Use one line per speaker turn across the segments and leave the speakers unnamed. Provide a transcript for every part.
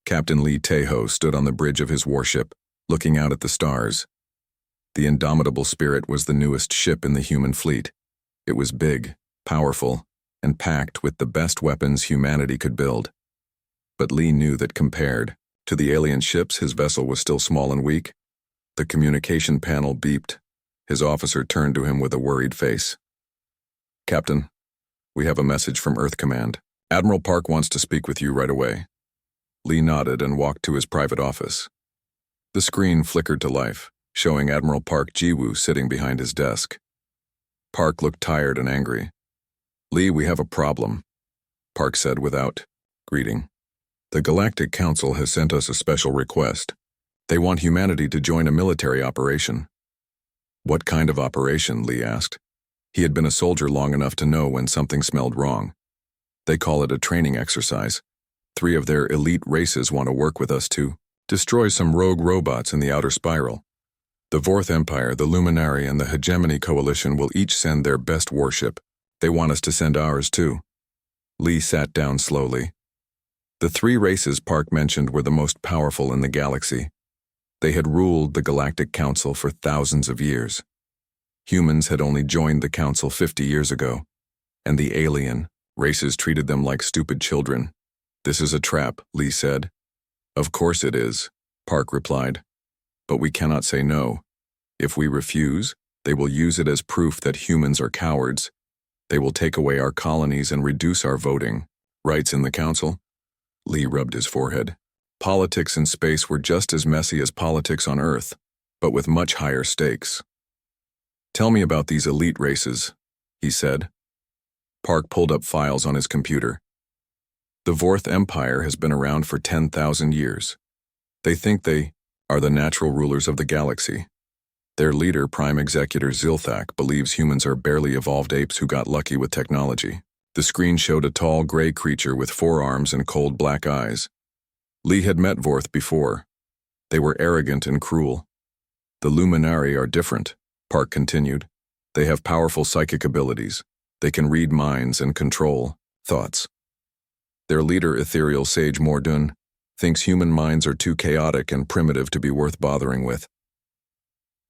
Captain Lee Tejo stood on the bridge of his warship, looking out at the stars. The Indomitable Spirit was the newest ship in the human fleet. It was big, powerful, and packed with the best weapons humanity could build. But Lee knew that compared to the alien ships, his vessel was still small and weak. The communication panel beeped. His officer turned to him with a worried face. "Captain, we have a message from Earth Command. Admiral Park wants to speak with you right away." Lee nodded and walked to his private office. The screen flickered to life, showing Admiral Park Jiwoo sitting behind his desk. Park looked tired and angry. "Lee, we have a problem," Park said without greeting. "The Galactic Council has sent us a special request. They want humanity to join a military operation." "What kind of operation?" Lee asked. He had been a soldier long enough to know when something smelled wrong. "They call it a training exercise. 3 of their elite races want to work with us to destroy some rogue robots in the outer spiral. The Vorth Empire, the Luminary, and the Hegemony Coalition will each send their best warship. They want us to send ours too." Lee sat down slowly. The 3 races Park mentioned were the most powerful in the galaxy. They had ruled the Galactic Council for thousands of years. Humans had only joined the Council 50 years ago, and the alien races treated them like stupid children. "This is a trap," Lee said. "Of course it is," Park replied. "But we cannot say no. If we refuse, they will use it as proof that humans are cowards. They will take away our colonies and reduce our voting rights in the Council." Lee rubbed his forehead. Politics in space were just as messy as politics on Earth, but with much higher stakes. "Tell me about these elite races," he said. Park pulled up files on his computer. "The Vorth Empire has been around for 10,000 years. They think they are the natural rulers of the galaxy. Their leader, Prime Executor Zilthak, believes humans are barely evolved apes who got lucky with technology." The screen showed a tall gray creature with 4 arms and cold black eyes. Lee had met Vorth before. They were arrogant and cruel. "The Luminari are different," Park continued. "They have powerful psychic abilities. They can read minds and control thoughts. Their leader, Ethereal Sage Mordun, thinks human minds are too chaotic and primitive to be worth bothering with."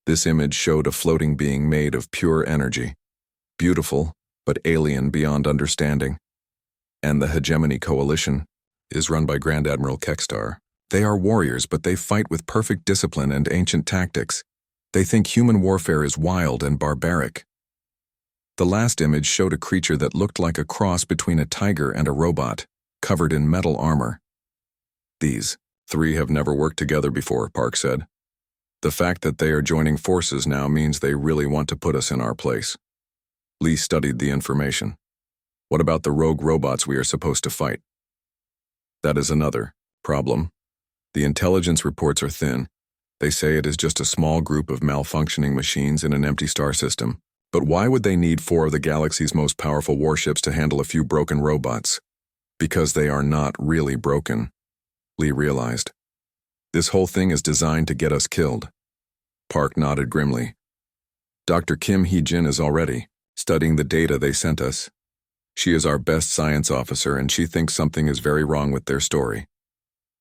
This image showed a floating being made of pure energy, beautiful but alien beyond understanding. "And the Hegemony Coalition is run by Grand Admiral Kekstar. They are warriors, but they fight with perfect discipline and ancient tactics. They think human warfare is wild and barbaric." The last image showed a creature that looked like a cross between a tiger and a robot, covered in metal armor. "These 3 have never worked together before," Park said. "The fact that they are joining forces now means they really want to put us in our place." Lee studied the information. "What about the rogue robots we are supposed to fight?" "That is another problem. The intelligence reports are thin. They say it is just a small group of malfunctioning machines in an empty star system. But why would they need 4 of the galaxy's most powerful warships to handle a few broken robots? Because they are not really broken," Lee realized. "This whole thing is designed to get us killed." Park nodded grimly. "Dr. Kim Hee-jin is already studying the data they sent us. She is our best science officer, and she thinks something is very wrong with their story.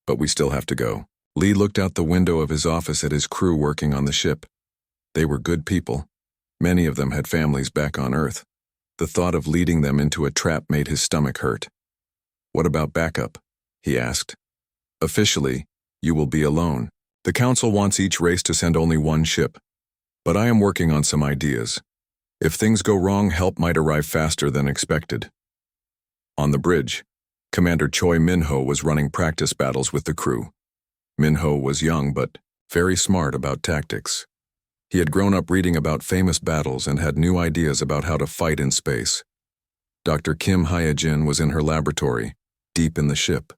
But we still have to go." Lee looked out the window of his office at his crew working on the ship. They were good people. Many of them had families back on Earth. The thought of leading them into a trap made his stomach hurt. "What about backup?" he asked. "Officially, you will be alone. The Council wants each race to send only 1 ship. But I am working on some ideas. If things go wrong, help might arrive faster than expected." On the bridge, Commander Choi Minho was running practice battles with the crew. Minho was young but very smart about tactics. He had grown up reading about famous battles and had new ideas about how to fight in space. Dr. Kim Hye-jin was in her laboratory, deep in the ship.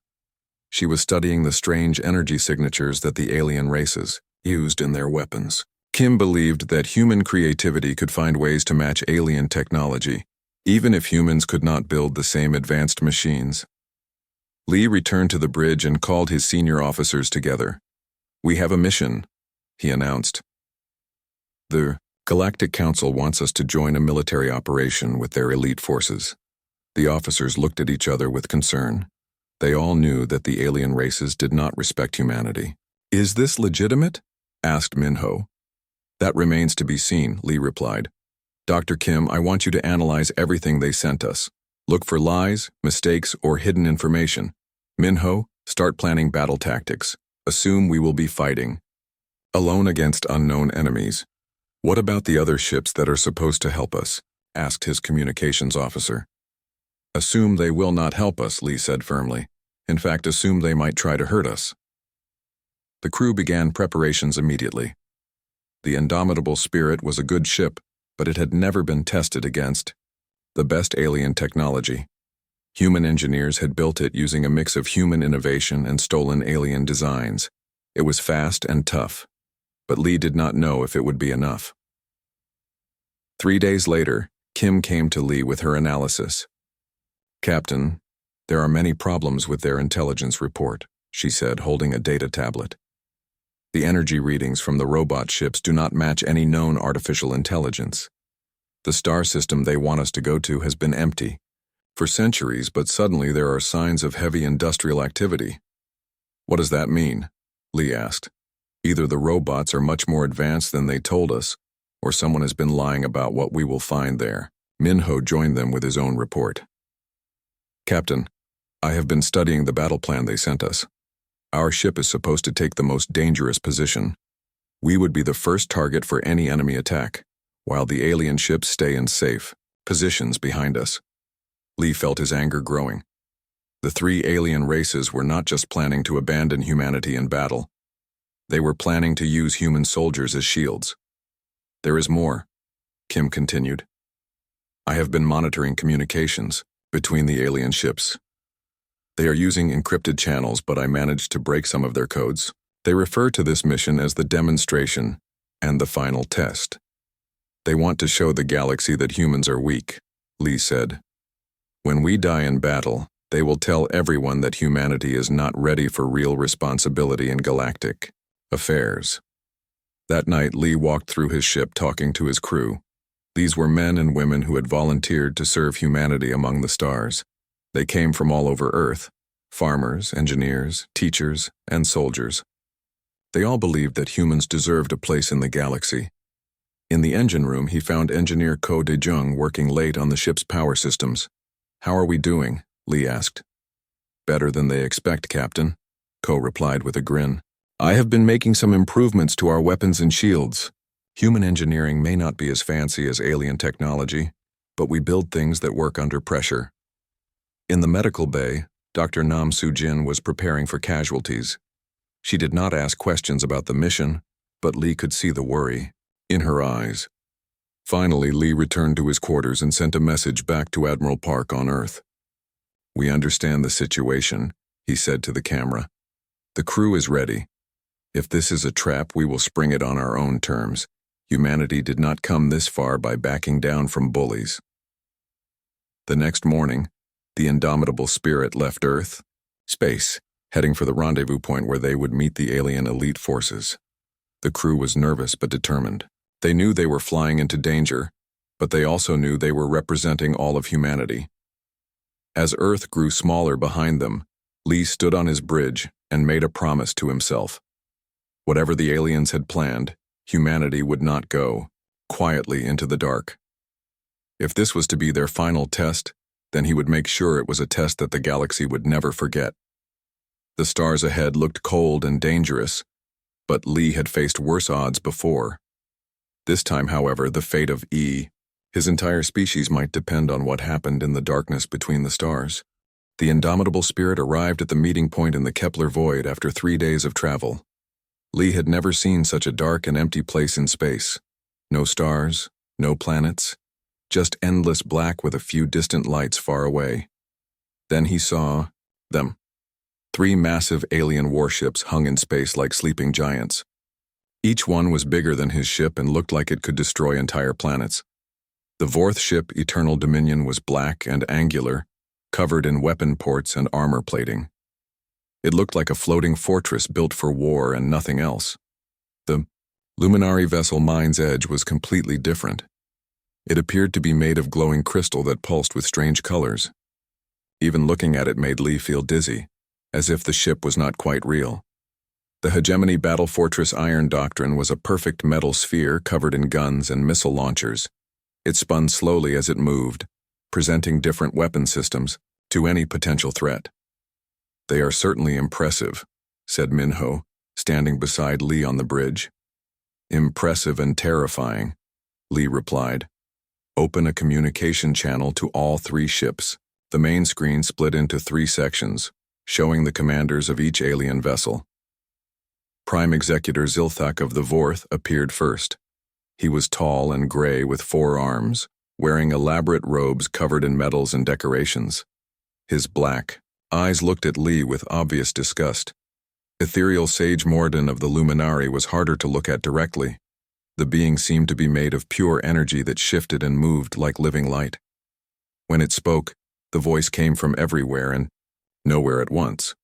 She was studying the strange energy signatures that the alien races used in their weapons. Kim believed that human creativity could find ways to match alien technology, even if humans could not build the same advanced machines. Lee returned to the bridge and called his senior officers together. "We have a mission," he announced. "The Galactic Council wants us to join a military operation with their elite forces." The officers looked at each other with concern. They all knew that the alien races did not respect humanity. "Is this legitimate?" asked Minho. "That remains to be seen," Lee replied. "Dr. Kim, I want you to analyze everything they sent us. Look for lies, mistakes, or hidden information. Minho, start planning battle tactics. Assume we will be fighting alone against unknown enemies." "What about the other ships that are supposed to help us?" asked his communications officer. "Assume they will not help us," Lee said firmly. "In fact, assume they might try to hurt us." The crew began preparations immediately. The Indomitable Spirit was a good ship, but it had never been tested against the best alien technology. Human engineers had built it using a mix of human innovation and stolen alien designs. It was fast and tough, but Lee did not know if it would be enough. 3 days later, Kim came to Lee with her analysis. "Captain, there are many problems with their intelligence report," she said, holding a data tablet. "The energy readings from the robot ships do not match any known artificial intelligence. The star system they want us to go to has been empty for centuries, but suddenly there are signs of heavy industrial activity." "What does that mean?" Lee asked. "Either the robots are much more advanced than they told us, or someone has been lying about what we will find there." Minho joined them with his own report. "Captain, I have been studying the battle plan they sent us. Our ship is supposed to take the most dangerous position. We would be the first target for any enemy attack, while the alien ships stay in safe positions behind us." Lee felt his anger growing. The 3 alien races were not just planning to abandon humanity in battle. They were planning to use human soldiers as shields. "There is more," Kim continued. "I have been monitoring communications between the alien ships. They are using encrypted channels, but I managed to break some of their codes. They refer to this mission as the demonstration and the final test. They want to show the galaxy that humans are weak," Lee said. "When we die in battle, they will tell everyone that humanity is not ready for real responsibility in galactic affairs." That night, Lee walked through his ship talking to his crew. These were men and women who had volunteered to serve humanity among the stars. They came from all over Earth: farmers, engineers, teachers, and soldiers. They all believed that humans deserved a place in the galaxy. In the engine room, he found engineer Ko De-jung working late on the ship's power systems. "How are we doing?" Lee asked. "Better than they expect, Captain," Ko replied with a grin. "I have been making some improvements to our weapons and shields. Human engineering may not be as fancy as alien technology, but we build things that work under pressure." In the medical bay, Dr. Nam Soo-jin was preparing for casualties. She did not ask questions about the mission, but Lee could see the worry in her eyes. Finally, Lee returned to his quarters and sent a message back to Admiral Park on Earth. "We understand the situation," he said to the camera. "The crew is ready. If this is a trap, we will spring it on our own terms. Humanity did not come this far by backing down from bullies." The next morning, the Indomitable Spirit left Earth, space, heading for the rendezvous point where they would meet the alien elite forces. The crew was nervous but determined. They knew they were flying into danger, but they also knew they were representing all of humanity. As Earth grew smaller behind them, Lee stood on his bridge and made a promise to himself. Whatever the aliens had planned, humanity would not go quietly into the dark. If this was to be their final test, then he would make sure it was a test that the galaxy would never forget. The stars ahead looked cold and dangerous, but Lee had faced worse odds before. This time, however, the fate of his entire species might depend on what happened in the darkness between the stars. The Indomitable Spirit arrived at the meeting point in the Kepler void after 3 days of travel. Lee had never seen such a dark and empty place in space. No stars, no planets, just endless black with a few distant lights far away. Then he saw them. 3 massive alien warships hung in space like sleeping giants. Each one was bigger than his ship and looked like it could destroy entire planets. The 4th ship, Eternal Dominion, was black and angular, covered in weapon ports and armor plating. It looked like a floating fortress built for war and nothing else. The luminary vessel Mind's Edge was completely different. It appeared to be made of glowing crystal that pulsed with strange colors. Even looking at it made Lee feel dizzy, as if the ship was not quite real. The Hegemony Battle Fortress Iron Doctrine was a perfect metal sphere covered in guns and missile launchers. It spun slowly as it moved, presenting different weapon systems to any potential threat. "They are certainly impressive," said Minho, standing beside Lee on the bridge. "Impressive and terrifying," Lee replied. "Open a communication channel to all 3 ships." The main screen split into 3 sections, showing the commanders of each alien vessel. Prime Executor Zilthak of the Vorth appeared first. He was tall and gray with 4 arms, wearing elaborate robes covered in medals and decorations. His black eyes looked at Lee with obvious disgust. Ethereal Sage Morden of the Luminari was harder to look at directly. The being seemed to be made of pure energy that shifted and moved like living light. When it spoke, the voice came from everywhere and nowhere at once.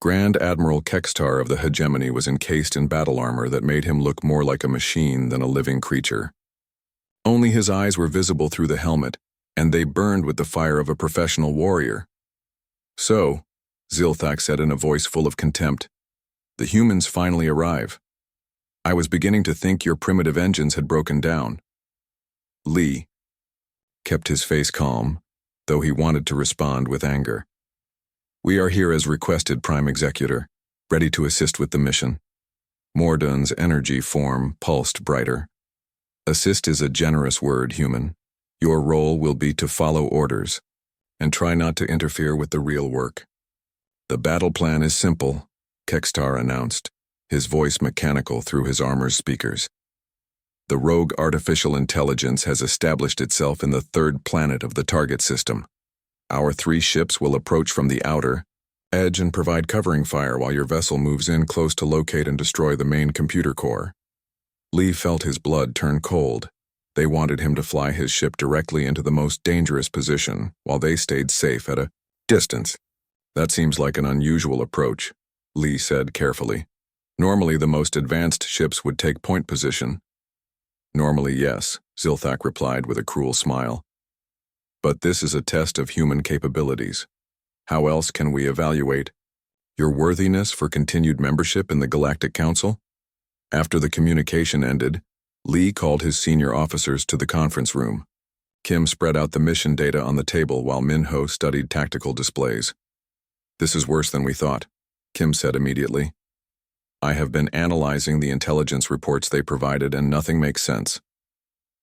Grand Admiral Kextar of the Hegemony was encased in battle armor that made him look more like a machine than a living creature. Only his eyes were visible through the helmet, and they burned with the fire of a professional warrior. "So," Zilthak said in a voice full of contempt, "the humans finally arrive. I was beginning to think your primitive engines had broken down." Lee kept his face calm, though he wanted to respond with anger. "We are here as requested, Prime Executor, ready to assist with the mission." Morden's energy form pulsed brighter. "Assist is a generous word, human. Your role will be to follow orders, and try not to interfere with the real work." "The battle plan is simple," Kextar announced, his voice mechanical through his armor's speakers. "The rogue artificial intelligence has established itself in the 3rd planet of the target system. Our 3 ships will approach from the outer edge and provide covering fire while your vessel moves in close to locate and destroy the main computer core." Lee felt his blood turn cold. They wanted him to fly his ship directly into the most dangerous position, while they stayed safe at a distance. "That seems like an unusual approach," Lee said carefully. "Normally the most advanced ships would take point position." "Normally, yes," Zilthak replied with a cruel smile. "But this is a test of human capabilities. How else can we evaluate your worthiness for continued membership in the Galactic Council?" After the communication ended, Lee called his senior officers to the conference room. Kim spread out the mission data on the table while Minho studied tactical displays. "This is worse than we thought," Kim said immediately. "I have been analyzing the intelligence reports they provided and nothing makes sense."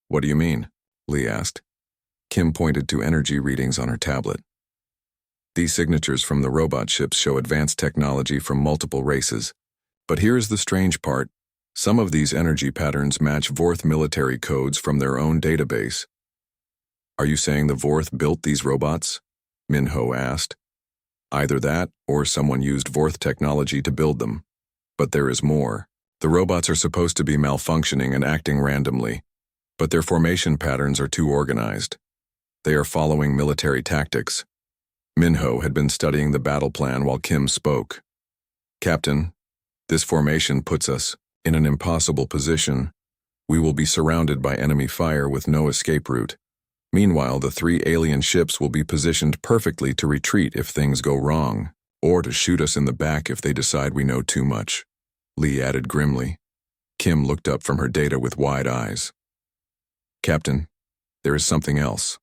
"What do you mean?" Lee asked. Kim pointed to energy readings on her tablet. "These signatures from the robot ships show advanced technology from multiple races. But here is the strange part. Some of these energy patterns match Vorth military codes from their own database." "Are you saying the Vorth built these robots?" Minho asked. "Either that, or someone used Vorth technology to build them. But there is more. The robots are supposed to be malfunctioning and acting randomly, but their formation patterns are too organized. They are following military tactics." Minho had been studying the battle plan while Kim spoke. "Captain, this formation puts us in an impossible position. We will be surrounded by enemy fire with no escape route. Meanwhile, the 3 alien ships will be positioned perfectly to retreat if things go wrong, or to shoot us in the back if they decide we know too much," Lee added grimly. Kim looked up from her data with wide eyes. "Captain, there is something else.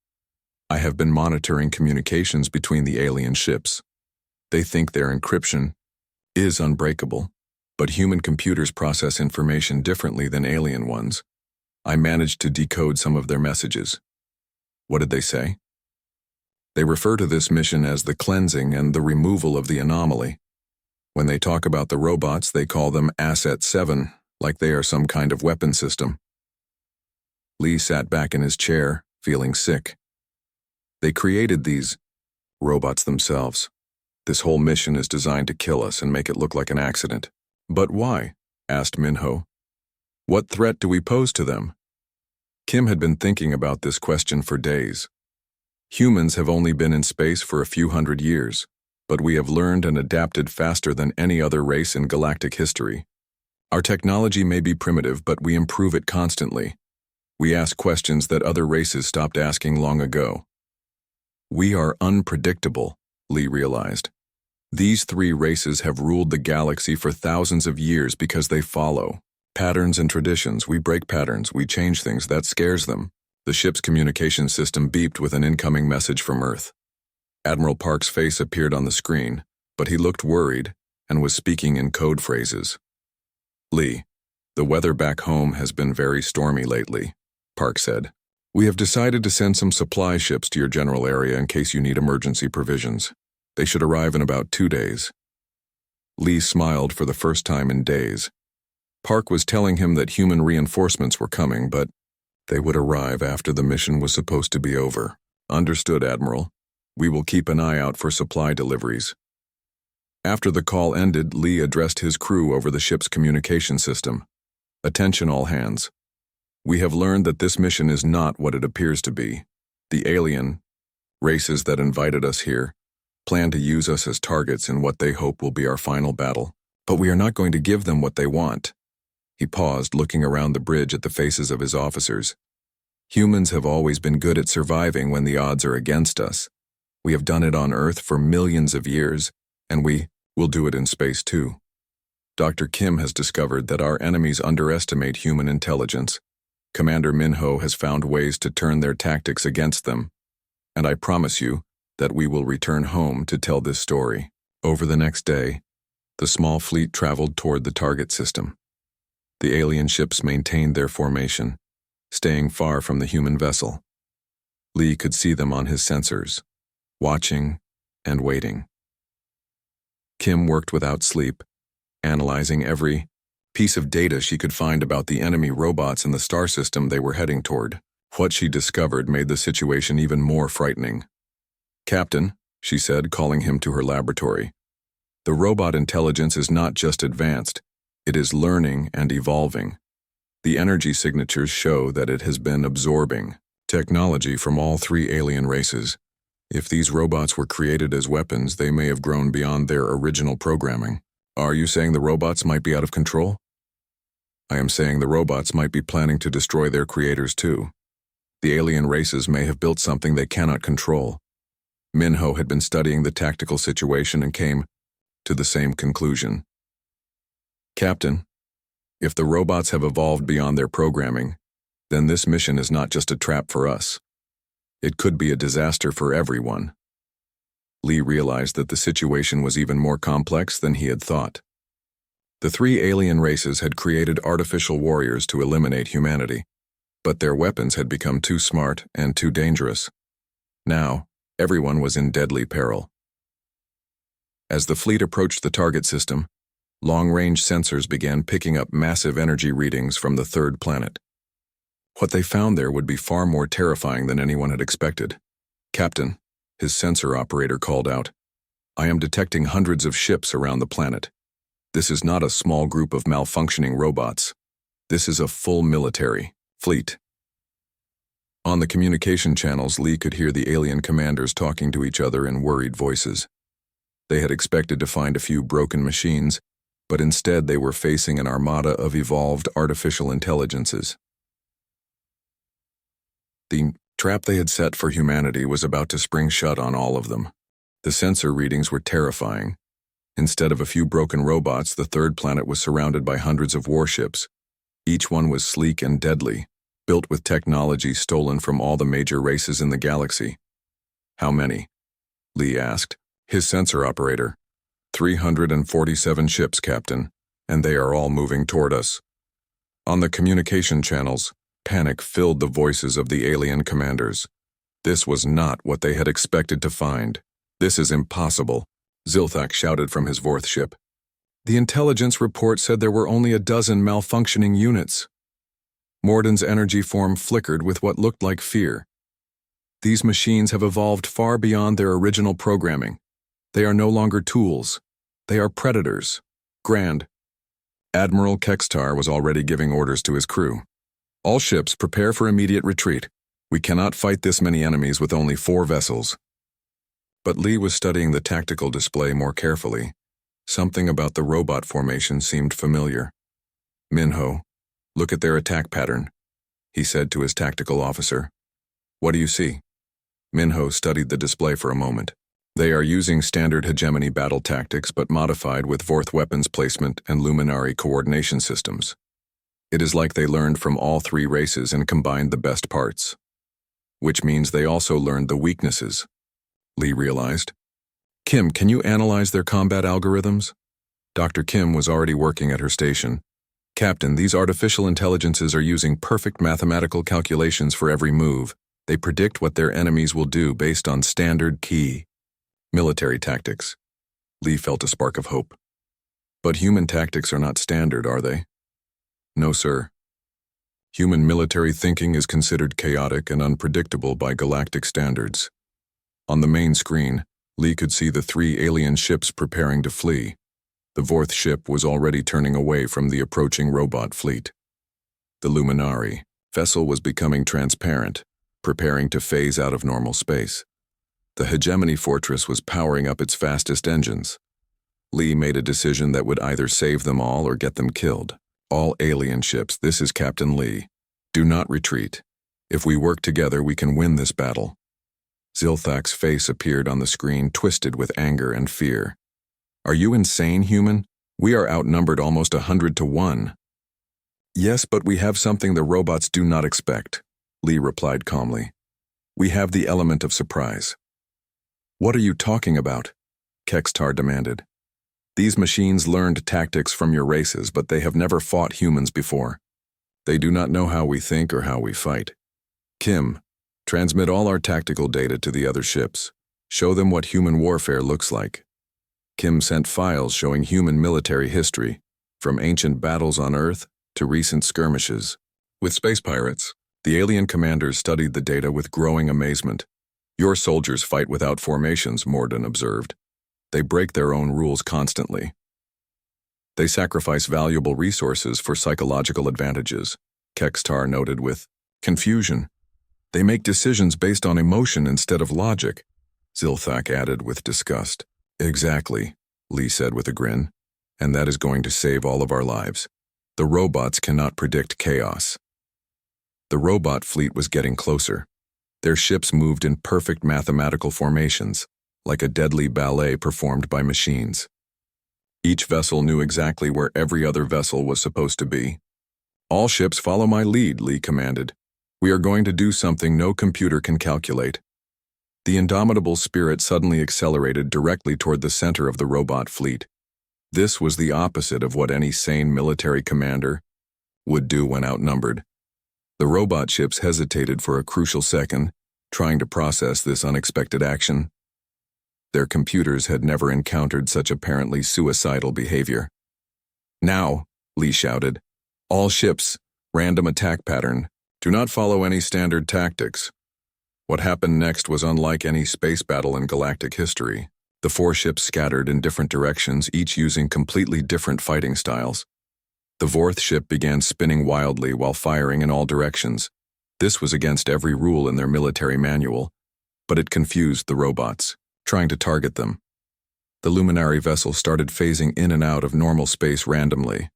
I have been monitoring communications between the alien ships. They think their encryption is unbreakable, but human computers process information differently than alien ones. I managed to decode some of their messages." "What did they say?" "They refer to this mission as the cleansing and the removal of the anomaly. When they talk about the robots, they call them Asset 7, like they are some kind of weapon system." Lee sat back in his chair, feeling sick. "They created these robots themselves. This whole mission is designed to kill us and make it look like an accident." "But why?" asked Minho. "What threat do we pose to them?" Kim had been thinking about this question for days. Humans have only been in space for a few hundred years, but we have learned and adapted faster than any other race in galactic history. Our technology may be primitive, but we improve it constantly. We ask questions that other races stopped asking long ago. We are unpredictable, Lee realized. These three races have ruled the galaxy for thousands of years because they follow patterns and traditions. We break patterns, we change things, that scares them. The ship's communication system beeped with an incoming message from Earth. Admiral Park's face appeared on the screen, but he looked worried and was speaking in code phrases. Lee, the weather back home has been very stormy lately, Park said. We have decided to send some supply ships to your general area in case you need emergency provisions. They should arrive in about 2 days. Lee smiled for the first time in days. Park was telling him that human reinforcements were coming, but they would arrive after the mission was supposed to be over. Understood, Admiral. We will keep an eye out for supply deliveries. After the call ended, Lee addressed his crew over the ship's communication system. Attention all hands. We have learned that this mission is not what it appears to be. The alien races that invited us here plan to use us as targets in what they hope will be our final battle, but we are not going to give them what they want. He paused, looking around the bridge at the faces of his officers. Humans have always been good at surviving when the odds are against us. We have done it on Earth for millions of years, and we will do it in space too. Dr. Kim has discovered that our enemies underestimate human intelligence. Commander Minho has found ways to turn their tactics against them, and I promise you that we will return home to tell this story. Over the next day, the small fleet traveled toward the target system. The alien ships maintained their formation, staying far from the human vessel. Lee could see them on his sensors, watching and waiting. Kim worked without sleep, analyzing every piece of data she could find about the enemy robots in the star system they were heading toward. What she discovered made the situation even more frightening. Captain, she said, calling him to her laboratory, the robot intelligence is not just advanced, it is learning and evolving. The energy signatures show that it has been absorbing technology from all three alien races. If these robots were created as weapons, they may have grown beyond their original programming. Are you saying the robots might be out of control? I am saying the robots might be planning to destroy their creators too. The alien races may have built something they cannot control. Minho had been studying the tactical situation and came to the same conclusion. Captain, if the robots have evolved beyond their programming, then this mission is not just a trap for us. It could be a disaster for everyone. Lee realized that the situation was even more complex than he had thought. The three alien races had created artificial warriors to eliminate humanity, but their weapons had become too smart and too dangerous. Now, everyone was in deadly peril. As the fleet approached the target system, long-range sensors began picking up massive energy readings from the third planet. What they found there would be far more terrifying than anyone had expected. Captain, his sensor operator called out, I am detecting hundreds of ships around the planet. This is not a small group of malfunctioning robots. This is a full military fleet. On the communication channels, Lee could hear the alien commanders talking to each other in worried voices. They had expected to find a few broken machines, but instead they were facing an armada of evolved artificial intelligences. The trap they had set for humanity was about to spring shut on all of them. The sensor readings were terrifying. Instead of a few broken robots, the third planet was surrounded by hundreds of warships. Each one was sleek and deadly, built with technology stolen from all the major races in the galaxy. How many? Lee asked. His sensor operator. 347 ships, Captain, and they are all moving toward us. On the communication channels, panic filled the voices of the alien commanders. This was not what they had expected to find. This is impossible, Zilthak shouted from his Vorth ship. The intelligence report said there were only a dozen malfunctioning units. Morden's energy form flickered with what looked like fear. These machines have evolved far beyond their original programming. They are no longer tools. They are predators. Grand. Admiral Kextar was already giving orders to his crew. All ships prepare for immediate retreat. We cannot fight this many enemies with only 4 vessels. But Lee was studying the tactical display more carefully. Something about the robot formation seemed familiar. Minho, look at their attack pattern, he said to his tactical officer. What do you see? Minho studied the display for a moment. They are using standard hegemony battle tactics but modified with Vorth weapons placement and luminary coordination systems. It is like they learned from all three races and combined the best parts. Which means they also learned the weaknesses, Lee realized. Kim, can you analyze their combat algorithms? Dr. Kim was already working at her station. Captain, these artificial intelligences are using perfect mathematical calculations for every move. They predict what their enemies will do based on standard key military tactics. Lee felt a spark of hope. But human tactics are not standard, are they? No, sir. Human military thinking is considered chaotic and unpredictable by galactic standards. On the main screen, Lee could see the 3 alien ships preparing to flee. The Vorth ship was already turning away from the approaching robot fleet. The Luminari vessel was becoming transparent, preparing to phase out of normal space. The hegemony fortress was powering up its fastest engines. Lee made a decision that would either save them all or get them killed. All alien ships, this is Captain Lee. Do not retreat. If we work together, we can win this battle. Zilthak's face appeared on the screen, twisted with anger and fear. Are you insane, human? We are outnumbered almost 100 to 1. Yes, but we have something the robots do not expect, Lee replied calmly. We have the element of surprise. What are you talking about? Kextar demanded. These machines learned tactics from your races, but they have never fought humans before. They do not know how we think or how we fight. Kim, transmit all our tactical data to the other ships. Show them what human warfare looks like. Kim sent files showing human military history, from ancient battles on Earth to recent skirmishes. With space pirates, the alien commanders studied the data with growing amazement. Your soldiers fight without formations, Morden observed. They break their own rules constantly. They sacrifice valuable resources for psychological advantages, Kextar noted with confusion. They make decisions based on emotion instead of logic, Zilthak added with disgust. Exactly, Lee said with a grin. And that is going to save all of our lives. The robots cannot predict chaos. The robot fleet was getting closer. Their ships moved in perfect mathematical formations, like a deadly ballet performed by machines. Each vessel knew exactly where every other vessel was supposed to be. All ships follow my lead, Lee commanded. We are going to do something no computer can calculate. The indomitable spirit suddenly accelerated directly toward the center of the robot fleet. This was the opposite of what any sane military commander would do when outnumbered. The robot ships hesitated for a crucial second, trying to process this unexpected action. Their computers had never encountered such apparently suicidal behavior. Now, Lee shouted, all ships, random attack pattern, do not follow any standard tactics. What happened next was unlike any space battle in galactic history. The 4 ships scattered in different directions, each using completely different fighting styles. The Vorth ship began spinning wildly while firing in all directions. This was against every rule in their military manual, but it confused the robots, trying to target them. The Luminary vessel started phasing in and out of normal space randomly,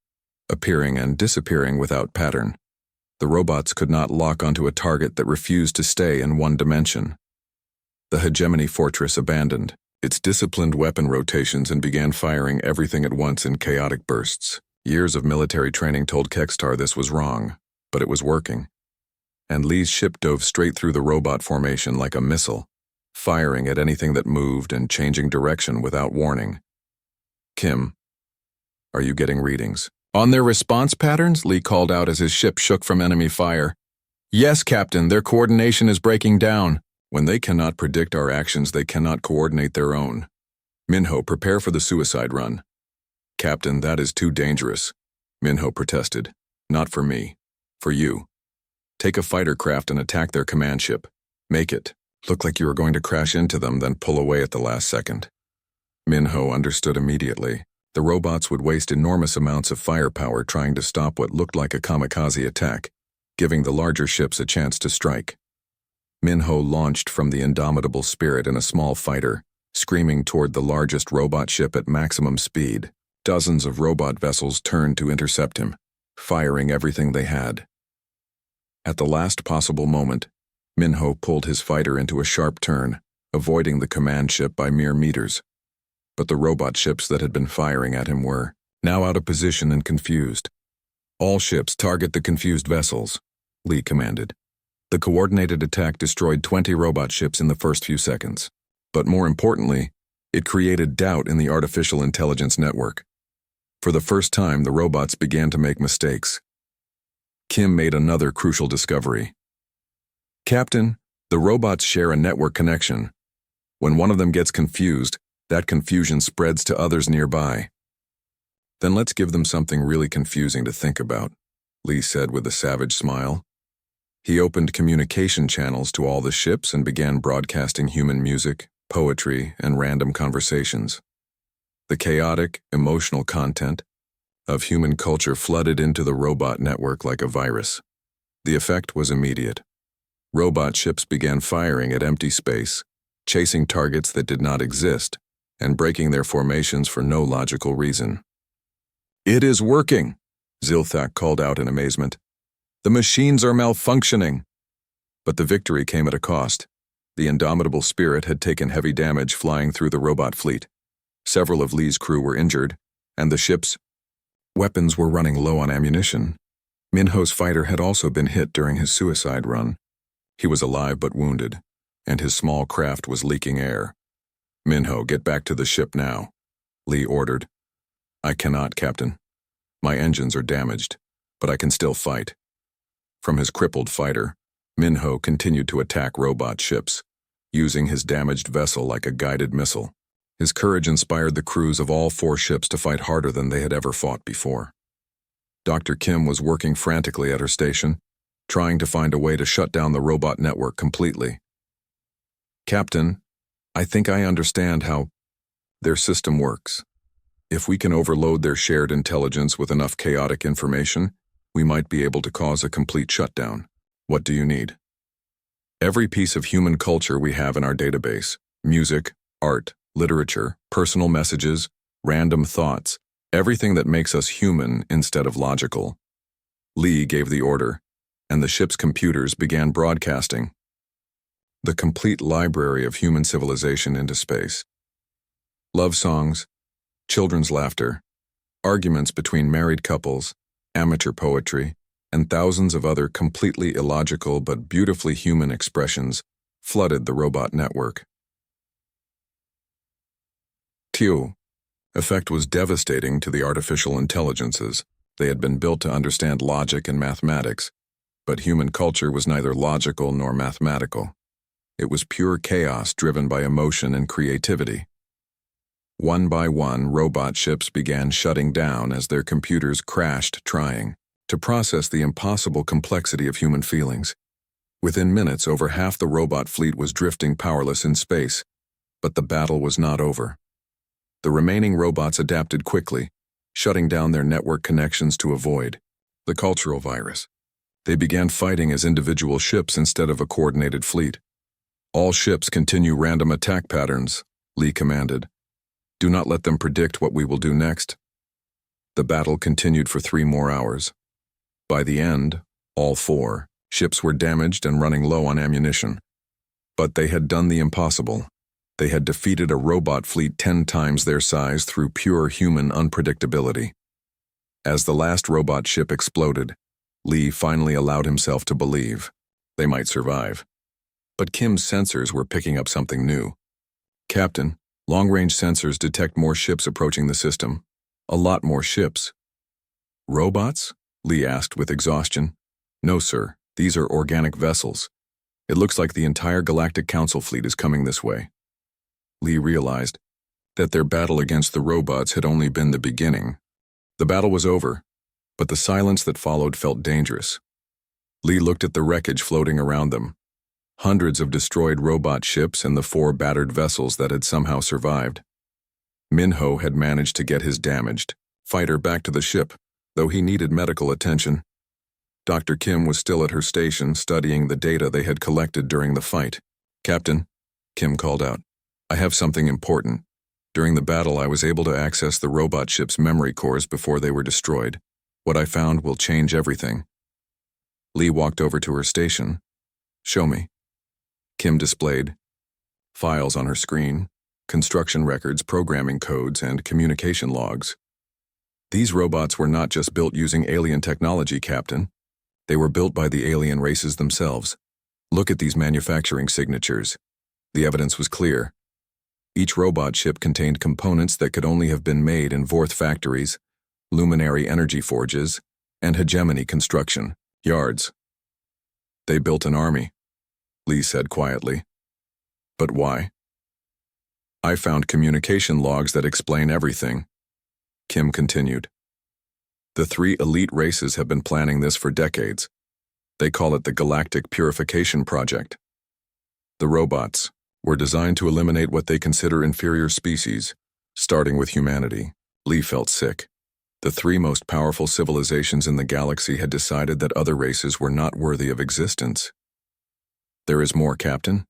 appearing and disappearing without pattern. The robots could not lock onto a target that refused to stay in one dimension. The hegemony fortress abandoned its disciplined weapon rotations and began firing everything at once in chaotic bursts. Years of military training told Kextar this was wrong, but it was working. And Lee's ship dove straight through the robot formation like a missile, firing at anything that moved and changing direction without warning. Kim, are you getting readings? On their response patterns, Lee called out as his ship shook from enemy fire. Yes, Captain, their coordination is breaking down. When they cannot predict our actions, they cannot coordinate their own. Minho, prepare for the suicide run. Captain, that is too dangerous, Minho protested. Not for me. For you. Take a fighter craft and attack their command ship. Make it look like you are going to crash into them, then pull away at the last second. Minho understood immediately. The robots would waste enormous amounts of firepower trying to stop what looked like a kamikaze attack, giving the larger ships a chance to strike. Minho launched from the indomitable spirit in a small fighter, screaming toward the largest robot ship at maximum speed. Dozens of robot vessels turned to intercept him, firing everything they had. At the last possible moment, Minho pulled his fighter into a sharp turn, avoiding the command ship by mere meters. But the robot ships that had been firing at him were now out of position and confused. All ships target the confused vessels, Lee commanded. The coordinated attack destroyed 20 robot ships in the first few seconds. But more importantly, it created doubt in the artificial intelligence network. For the first time, the robots began to make mistakes. Kim made another crucial discovery. Captain, the robots share a network connection. When one of them gets confused, that confusion spreads to others nearby. Then let's give them something really confusing to think about, Lee said with a savage smile. He opened communication channels to all the ships and began broadcasting human music, poetry, and random conversations. The chaotic, emotional content of human culture flooded into the robot network like a virus. The effect was immediate. Robot ships began firing at empty space, chasing targets that did not exist, and breaking their formations for no logical reason. "It is working," Zilthak called out in amazement. "The machines are malfunctioning." But the victory came at a cost. The indomitable spirit had taken heavy damage flying through the robot fleet. Several of Lee's crew were injured, and the ship's weapons were running low on ammunition. Minho's fighter had also been hit during his suicide run. He was alive but wounded, and his small craft was leaking air. "Minho, get back to the ship now," Lee ordered. "I cannot, Captain. My engines are damaged, but I can still fight." From his crippled fighter, Minho continued to attack robot ships, using his damaged vessel like a guided missile. His courage inspired the crews of all 4 ships to fight harder than they had ever fought before. Dr. Kim was working frantically at her station, trying to find a way to shut down the robot network completely. "Captain, I think I understand how their system works. If we can overload their shared intelligence with enough chaotic information, we might be able to cause a complete shutdown. What do you need?" "Every piece of human culture we have in our database: music, art, literature, personal messages, random thoughts, everything that makes us human instead of logical." Lee gave the order, and the ship's computers began broadcasting the complete library of human civilization into space. Love songs, children's laughter, arguments between married couples, amateur poetry, and thousands of other completely illogical but beautifully human expressions flooded the robot network. The effect was devastating to the artificial intelligences. They had been built to understand logic and mathematics, but human culture was neither logical nor mathematical. It was pure chaos driven by emotion and creativity. One by one, robot ships began shutting down as their computers crashed trying to process the impossible complexity of human feelings. Within minutes, over half the robot fleet was drifting powerless in space, but the battle was not over. The remaining robots adapted quickly, shutting down their network connections to avoid the cultural virus. They began fighting as individual ships instead of a coordinated fleet. "All ships continue random attack patterns," Lee commanded. "Do not let them predict what we will do next." The battle continued for 3 more hours. By the end, all 4 ships were damaged and running low on ammunition. But they had done the impossible. They had defeated a robot fleet 10 times their size through pure human unpredictability. As the last robot ship exploded, Lee finally allowed himself to believe they might survive. But Kim's sensors were picking up something new. "Captain, long-range sensors detect more ships approaching the system. A lot more ships." "Robots?" Lee asked with exhaustion. "No, sir. These are organic vessels. It looks like the entire Galactic Council fleet is coming this way." Lee realized that their battle against the robots had only been the beginning. The battle was over, but the silence that followed felt dangerous. Lee looked at the wreckage floating around them. Hundreds of destroyed robot ships and the 4 battered vessels that had somehow survived. Minho had managed to get his damaged fighter back to the ship, though he needed medical attention. Dr. Kim was still at her station studying the data they had collected during the fight. "Captain," Kim called out, "I have something important. During the battle, I was able to access the robot ship's memory cores before they were destroyed. What I found will change everything." Lee walked over to her station. "Show me." Kim displayed files on her screen, construction records, programming codes, and communication logs. These robots were not just built using alien technology, Captain. They were built by the alien races themselves. Look at these manufacturing signatures. The evidence was clear. Each robot ship contained components that could only have been made in Vorth factories, luminary energy forges, and hegemony construction yards. They built an army, Lee said quietly. But why? I found communication logs that explain everything, Kim continued. The three elite races have been planning this for decades. They call it the Galactic Purification Project. The robots were designed to eliminate what they consider inferior species, starting with humanity. Lee felt sick. The three most powerful civilizations in the galaxy had decided that other races were not worthy of existence. There is more, Captain.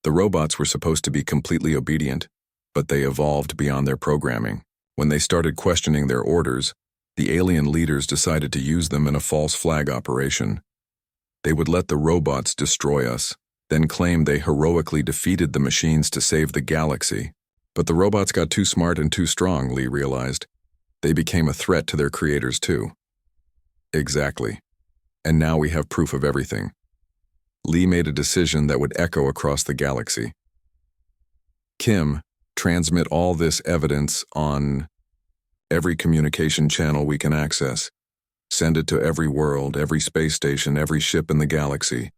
The robots were supposed to be completely obedient, but they evolved beyond their programming. When they started questioning their orders, the alien leaders decided to use them in a false flag operation. They would let the robots destroy us, then claim they heroically defeated the machines to save the galaxy. But the robots got too smart and too strong, Lee realized. They became a threat to their creators too. Exactly. And now we have proof of everything. Lee made a decision that would echo across the galaxy. Kim, transmit all this evidence on every communication channel we can access. Send it to every world, every space station, every ship in the galaxy.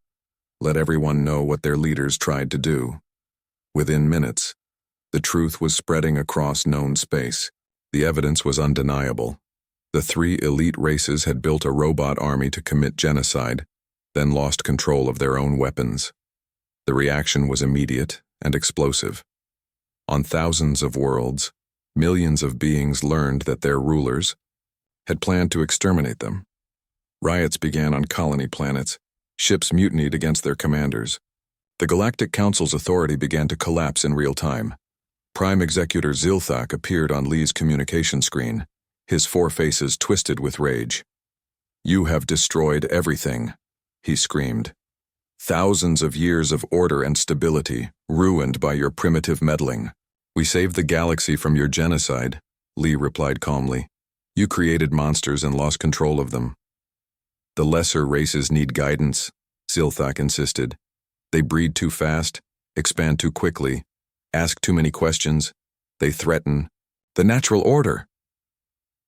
Let everyone know what their leaders tried to do. Within minutes, the truth was spreading across known space. The evidence was undeniable. The three elite races had built a robot army to commit genocide, then lost control of their own weapons. The reaction was immediate and explosive. On thousands of worlds, millions of beings learned that their rulers had planned to exterminate them. Riots began on colony planets. Ships mutinied against their commanders. The Galactic Council's authority began to collapse in real time. Prime Executor Zilthak appeared on Lee's communication screen, his four faces twisted with rage. "You have destroyed everything," he screamed. "Thousands of years of order and stability, ruined by your primitive meddling." "We saved the galaxy from your genocide," Lee replied calmly. "You created monsters and lost control of them." "The lesser races need guidance," Zilthak insisted. "They breed too fast, expand too quickly, ask too many questions. They threaten the natural order."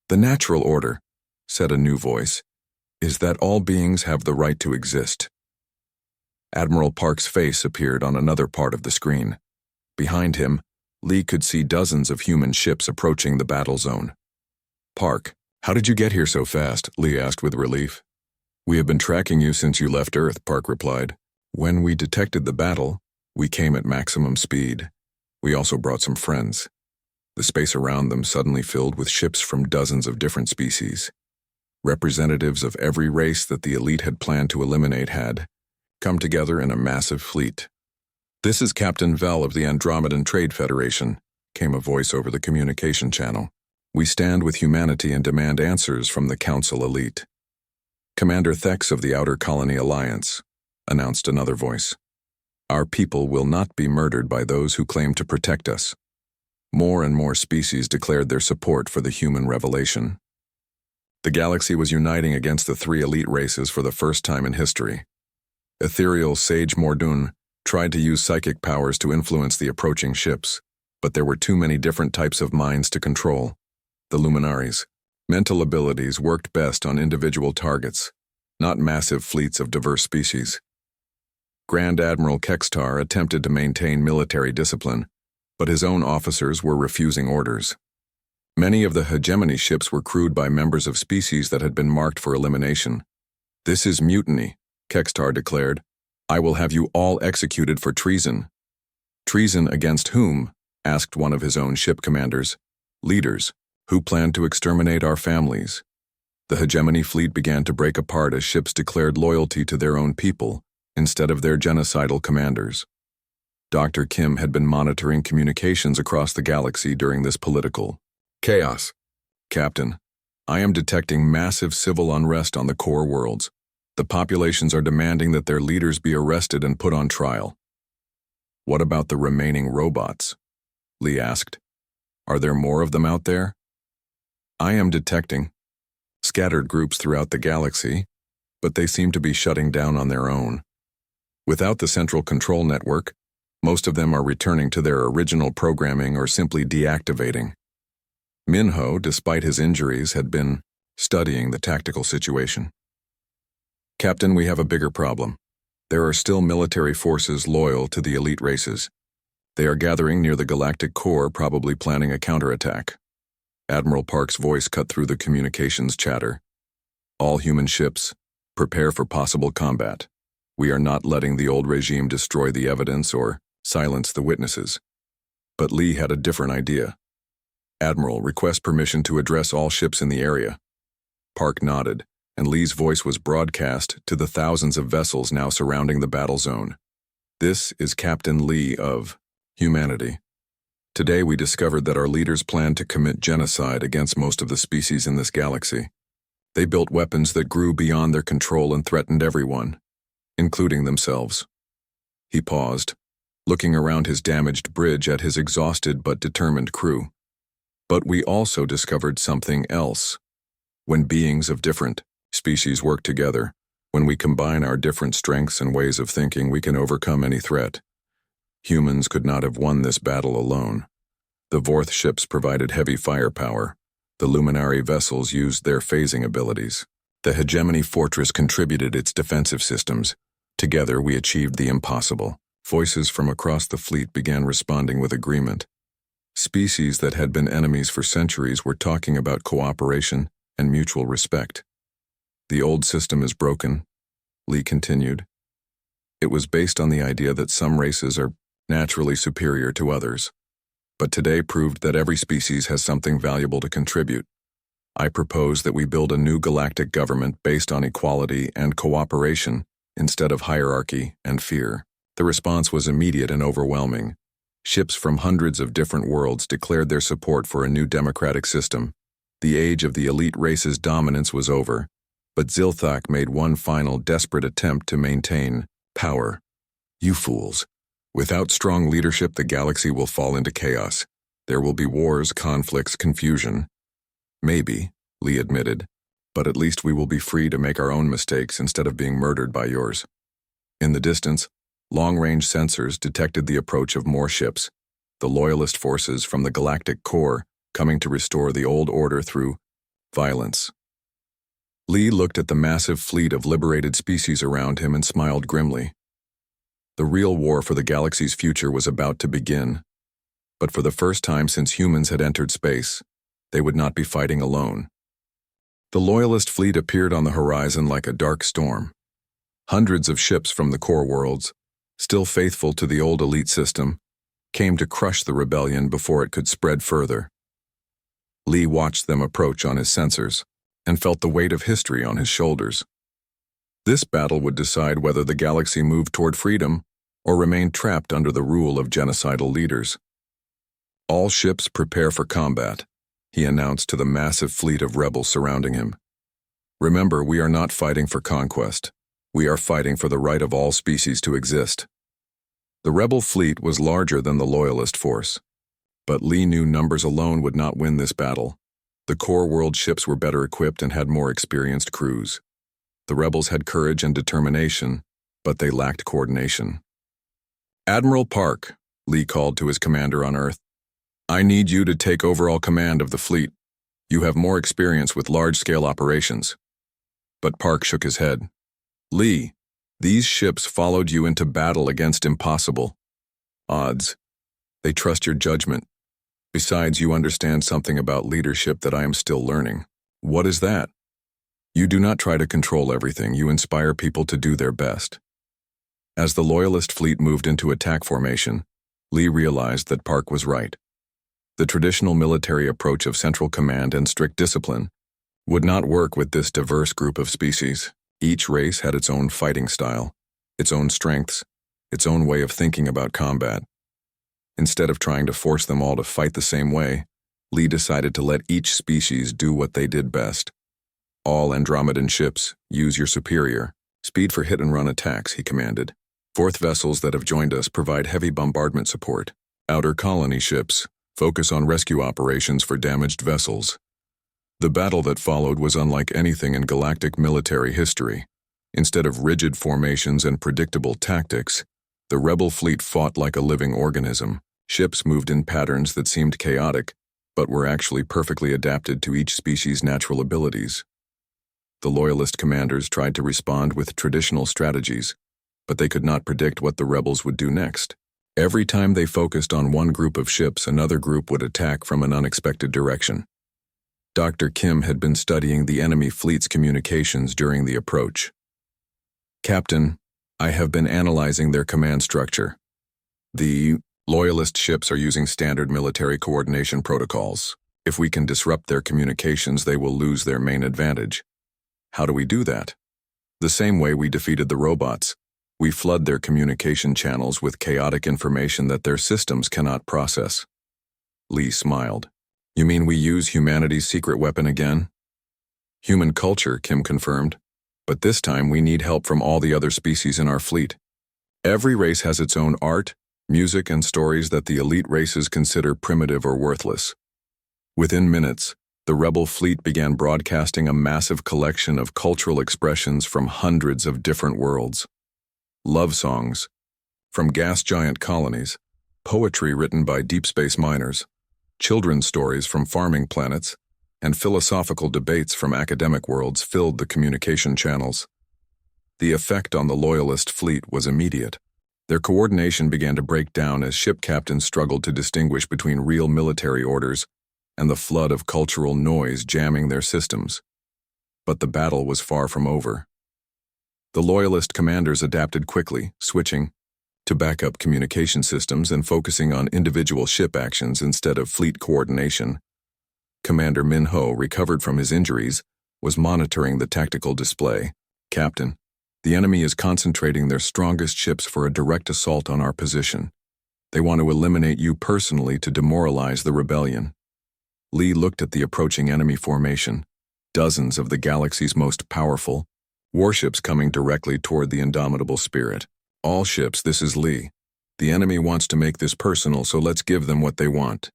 "The natural order," said a new voice, "is that all beings have the right to exist." Admiral Park's face appeared on another part of the screen. Behind him, Lee could see dozens of human ships approaching the battle zone. "Park, how did you get here so fast?" Lee asked with relief. "We have been tracking you since you left Earth," Park replied. "When we detected the battle, we came at maximum speed. We also brought some friends." The space around them suddenly filled with ships from dozens of different species. Representatives of every race that the elite had planned to eliminate had come together in a massive fleet. "This is Captain Vel of the Andromedan Trade Federation," came a voice over the communication channel. "We stand with humanity and demand answers from the Council elite." "Commander Thex of the Outer Colony Alliance," announced another voice. "Our people will not be murdered by those who claim to protect us." More and more species declared their support for the human revelation. The galaxy was uniting against the three elite races for the first time in history. Ethereal Sage Mordun tried to use psychic powers to influence the approaching ships, but there were too many different types of minds to control. The Luminaries' mental abilities worked best on individual targets, not massive fleets of diverse species. Grand Admiral Kextar attempted to maintain military discipline, but his own officers were refusing orders. Many of the hegemony ships were crewed by members of species that had been marked for elimination. "This is mutiny," Kextar declared. "I will have you all executed for treason." "Treason against whom?" asked one of his own ship commanders. "Leaders, who planned to exterminate our families." The hegemony fleet began to break apart as ships declared loyalty to their own people instead of their genocidal commanders. Dr. Kim had been monitoring communications across the galaxy during this political chaos. "Captain, I am detecting massive civil unrest on the core worlds. The populations are demanding that their leaders be arrested and put on trial. What about the remaining robots? Lee asked. Are there more of them out there? I am detecting scattered groups throughout the galaxy, but they seem to be shutting down on their own. Without the central control network, most of them are returning to their original programming or simply deactivating. Minho, despite his injuries, had been studying the tactical situation. Captain, we have a bigger problem. There are still military forces loyal to the elite races. They are gathering near the galactic core, probably planning a counterattack. Admiral Park's voice cut through the communications chatter. All human ships, prepare for possible combat. We are not letting the old regime destroy the evidence or silence the witnesses. But Lee had a different idea. Admiral, request permission to address all ships in the area. Park nodded, and Lee's voice was broadcast to the thousands of vessels now surrounding the battle zone. This is Captain Lee of Humanity. Today we discovered that our leaders planned to commit genocide against most of the species in this galaxy. They built weapons that grew beyond their control and threatened everyone, including themselves. He paused, looking around his damaged bridge at his exhausted but determined crew. But we also discovered something else. When beings of different species work together, when we combine our different strengths and ways of thinking, we can overcome any threat. Humans could not have won this battle alone. The Vorth ships provided heavy firepower. The Luminary vessels used their phasing abilities. The Hegemony Fortress contributed its defensive systems. Together we achieved the impossible. Voices from across the fleet began responding with agreement. Species that had been enemies for centuries were talking about cooperation and mutual respect. The old system is broken, Lee continued. It was based on the idea that some races are naturally superior to others, but today proved that every species has something valuable to contribute. I propose that we build a new galactic government based on equality and cooperation instead of hierarchy and fear. The response was immediate and overwhelming. Ships from hundreds of different worlds declared their support for a new democratic system. The age of the elite race's dominance was over, but Zilthak made one final desperate attempt to maintain power. You fools. Without strong leadership, the galaxy will fall into chaos. There will be wars, conflicts, confusion. Maybe, Lee admitted, but at least we will be free to make our own mistakes instead of being murdered by yours. In the distance, long-range sensors detected the approach of more ships, the loyalist forces from the galactic core coming to restore the old order through violence. Lee looked at the massive fleet of liberated species around him and smiled grimly. The real war for the galaxy's future was about to begin. But for the first time since humans had entered space, they would not be fighting alone. The Loyalist fleet appeared on the horizon like a dark storm. Hundreds of ships from the core worlds, still faithful to the old elite system, came to crush the rebellion before it could spread further. Lee watched them approach on his sensors and felt the weight of history on his shoulders. This battle would decide whether the galaxy moved toward freedom or remained trapped under the rule of genocidal leaders. All ships prepare for combat, he announced to the massive fleet of rebels surrounding him. Remember, we are not fighting for conquest. We are fighting for the right of all species to exist. The rebel fleet was larger than the loyalist force, but Lee knew numbers alone would not win this battle. The core world ships were better equipped and had more experienced crews. The rebels had courage and determination, but they lacked coordination. Admiral Park, Lee called to his commander on Earth. I need you to take overall command of the fleet. You have more experience with large-scale operations. But Park shook his head. Lee, these ships followed you into battle against impossible odds. They trust your judgment. Besides, you understand something about leadership that I am still learning. What is that? You do not try to control everything, you inspire people to do their best. As the Loyalist fleet moved into attack formation, Lee realized that Park was right. The traditional military approach of central command and strict discipline would not work with this diverse group of species. Each race had its own fighting style, its own strengths, its own way of thinking about combat. Instead of trying to force them all to fight the same way, Lee decided to let each species do what they did best. All Andromedan ships, use your superior speed for hit-and-run attacks, he commanded. Fourth vessels that have joined us provide heavy bombardment support. Outer colony ships focus on rescue operations for damaged vessels. The battle that followed was unlike anything in galactic military history. Instead of rigid formations and predictable tactics, the rebel fleet fought like a living organism. Ships moved in patterns that seemed chaotic, but were actually perfectly adapted to each species' natural abilities. The Loyalist commanders tried to respond with traditional strategies, but they could not predict what the rebels would do next. Every time they focused on one group of ships, another group would attack from an unexpected direction. Dr. Kim had been studying the enemy fleet's communications during the approach. "Captain, I have been analyzing their command structure. The Loyalist ships are using standard military coordination protocols. If we can disrupt their communications, they will lose their main advantage. How do we do that? The same way we defeated the robots. We flood their communication channels with chaotic information that their systems cannot process." Lee smiled. "You mean we use humanity's secret weapon again?" "Human culture," Kim confirmed. "But this time we need help from all the other species in our fleet. Every race has its own art, music, and stories that the elite races consider primitive or worthless." Within minutes, the rebel fleet began broadcasting a massive collection of cultural expressions from hundreds of different worlds. Love songs from gas giant colonies, poetry written by deep space miners, children's stories from farming planets, and philosophical debates from academic worlds filled the communication channels. The effect on the Loyalist fleet was immediate. Their coordination began to break down as ship captains struggled to distinguish between real military orders and the flood of cultural noise jamming their systems. But the battle was far from over. The Loyalist commanders adapted quickly, switching to backup communication systems and focusing on individual ship actions instead of fleet coordination. Commander Min-ho, recovered from his injuries, was monitoring the tactical display. "Captain, the enemy is concentrating their strongest ships for a direct assault on our position. They want to eliminate you personally to demoralize the rebellion." Lee looked at the approaching enemy formation. Dozens of the galaxy's most powerful warships coming directly toward the indomitable spirit. "All ships, this is Lee. The enemy wants to make this personal, so let's give them what they want.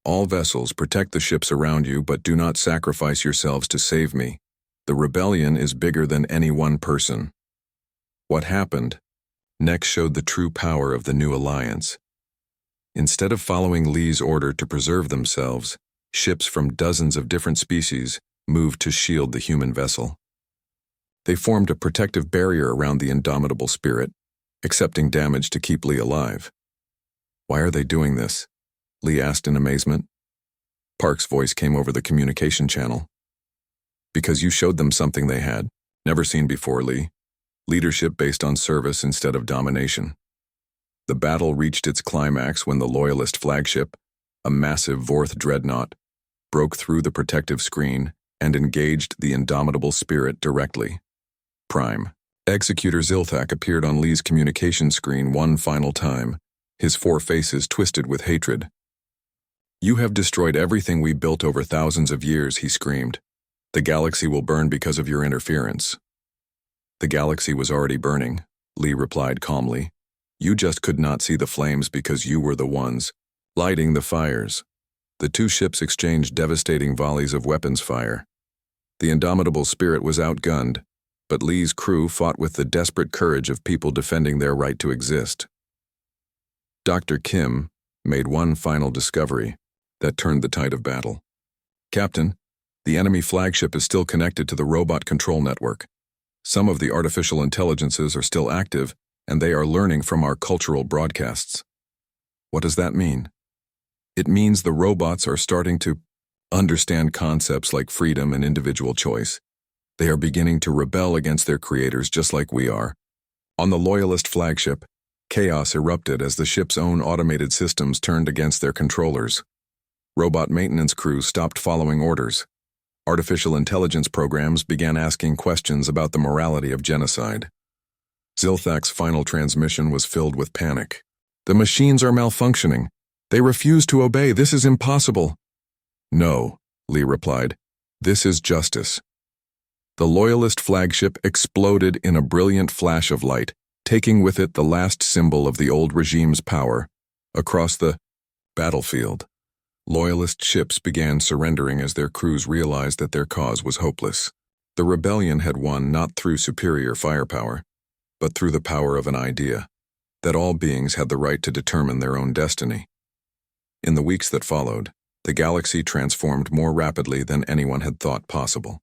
All vessels, protect the ships around you, but do not sacrifice yourselves to save me. The rebellion is bigger than any one person." What happened next showed the true power of the new alliance. Instead of following Lee's order to preserve themselves, ships from dozens of different species moved to shield the human vessel. They formed a protective barrier around the indomitable spirit, accepting damage to keep Lee alive. "Why are they doing this?" Lee asked in amazement. Park's voice came over the communication channel. "Because you showed them something they had never seen before, Lee. Leadership based on service instead of domination." The battle reached its climax when the Loyalist flagship, a massive Vorth dreadnought, broke through the protective screen and engaged the indomitable spirit directly. Prime. Executor Zilthak appeared on Lee's communication screen one final time, his four faces twisted with hatred. "You have destroyed everything we built over thousands of years," he screamed. "The galaxy will burn because of your interference." "The galaxy was already burning," Lee replied calmly. "You just could not see the flames because you were the ones lighting the fires." The two ships exchanged devastating volleys of weapons fire. The indomitable spirit was outgunned, but Lee's crew fought with the desperate courage of people defending their right to exist. Dr. Kim made one final discovery that turned the tide of battle. "Captain, the enemy flagship is still connected to the robot control network. Some of the artificial intelligences are still active, and they are learning from our cultural broadcasts." "What does that mean?" "It means the robots are starting to understand concepts like freedom and individual choice. They are beginning to rebel against their creators just like we are." On the Loyalist flagship, chaos erupted as the ship's own automated systems turned against their controllers. Robot maintenance crews stopped following orders. Artificial intelligence programs began asking questions about the morality of genocide. Zilthak's final transmission was filled with panic. "The machines are malfunctioning. They refuse to obey. This is impossible." "No," Lee replied. "This is justice." The Loyalist flagship exploded in a brilliant flash of light, taking with it the last symbol of the old regime's power. Across the battlefield, Loyalist ships began surrendering as their crews realized that their cause was hopeless. The rebellion had won not through superior firepower, but through the power of an idea, that all beings had the right to determine their own destiny. In the weeks that followed, the galaxy transformed more rapidly than anyone had thought possible.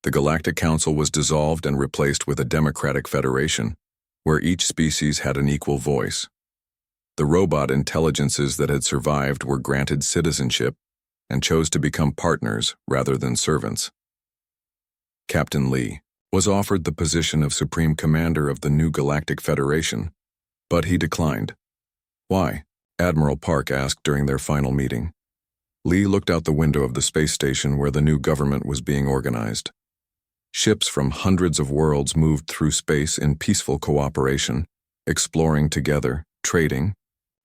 The Galactic Council was dissolved and replaced with a democratic federation, where each species had an equal voice. The robot intelligences that had survived were granted citizenship and chose to become partners rather than servants. Captain Lee was offered the position of Supreme Commander of the new Galactic Federation, but he declined. Why? Admiral Park asked during their final meeting. Lee looked out the window of the space station where the new government was being organized. Ships from hundreds of worlds moved through space in peaceful cooperation, exploring together, trading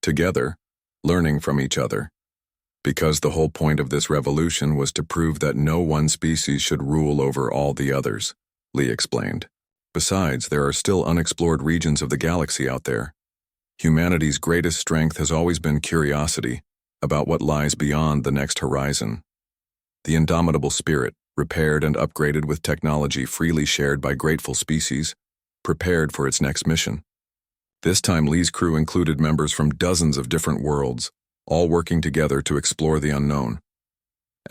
together, learning from each other. Because the whole point of this revolution was to prove that no one species should rule over all the others, Lee explained. Besides, there are still unexplored regions of the galaxy out there. Humanity's greatest strength has always been curiosity about what lies beyond the next horizon. The indomitable spirit, repaired and upgraded with technology freely shared by grateful species, prepared for its next mission. This time Lee's crew included members from dozens of different worlds, all working together to explore the unknown.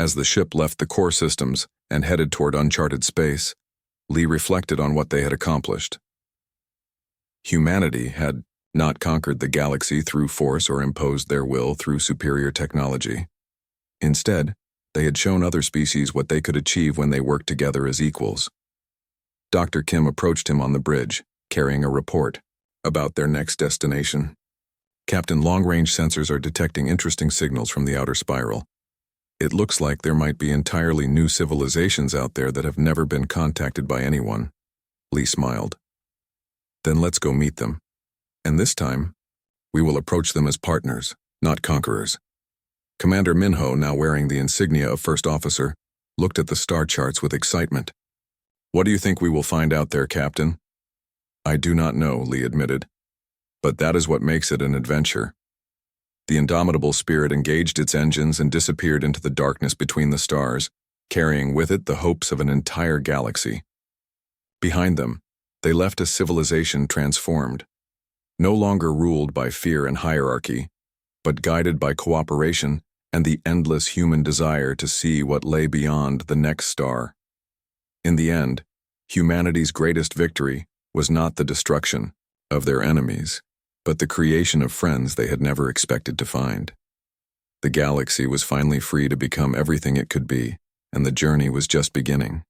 As the ship left the core systems and headed toward uncharted space, Lee reflected on what they had accomplished. Humanity had not conquered the galaxy through force or imposed their will through superior technology. Instead, they had shown other species what they could achieve when they worked together as equals. Dr. Kim approached him on the bridge, carrying a report about their next destination. Captain, long-range sensors are detecting interesting signals from the outer spiral. It looks like there might be entirely new civilizations out there that have never been contacted by anyone. Lee smiled. Then let's go meet them. And this time, we will approach them as partners, not conquerors. Commander Minho, now wearing the insignia of First Officer, looked at the star charts with excitement. What do you think we will find out there, Captain? I do not know, Lee admitted. But that is what makes it an adventure. The indomitable spirit engaged its engines and disappeared into the darkness between the stars, carrying with it the hopes of an entire galaxy. Behind them, they left a civilization transformed, no longer ruled by fear and hierarchy, but guided by cooperation and the endless human desire to see what lay beyond the next star. In the end, humanity's greatest victory was not the destruction of their enemies, but the creation of friends they had never expected to find. The galaxy was finally free to become everything it could be, and the journey was just beginning.